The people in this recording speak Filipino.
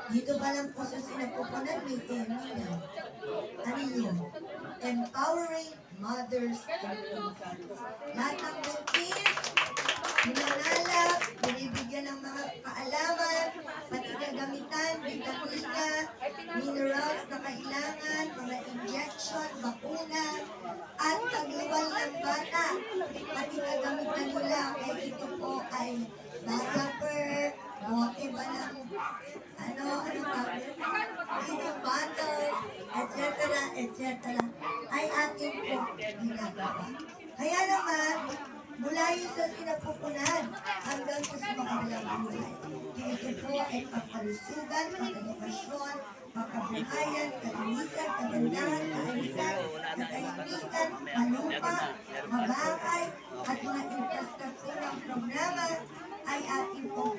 Dito pa lang po sa sinapupunan, may Emmy na. Ano yun? Empowering Mothers and Infants. Lahat ng buntis, hinangalap, binibigyan ng mga kaalaman, pati kagamitan, vitamina, minerals na kailangan, mga injection, bakuna, at pagluwal ng bata. Pati kagamitan nila, kaya ito po ay diaper, bote ba ng ano tawag, feeding bottle, etc. ay ating po ginagawa. Kaya naman, mula yun sa sinapupunan hanggang sa sumakabilang buhay. Ito po ay pagkalusugan, pagkadokasyon, pagkabuhayan, kalinisan, kagandahan, kaalisan, katahimikan, malupa, mabahay, at mga infrastrukturang programa ay ating pong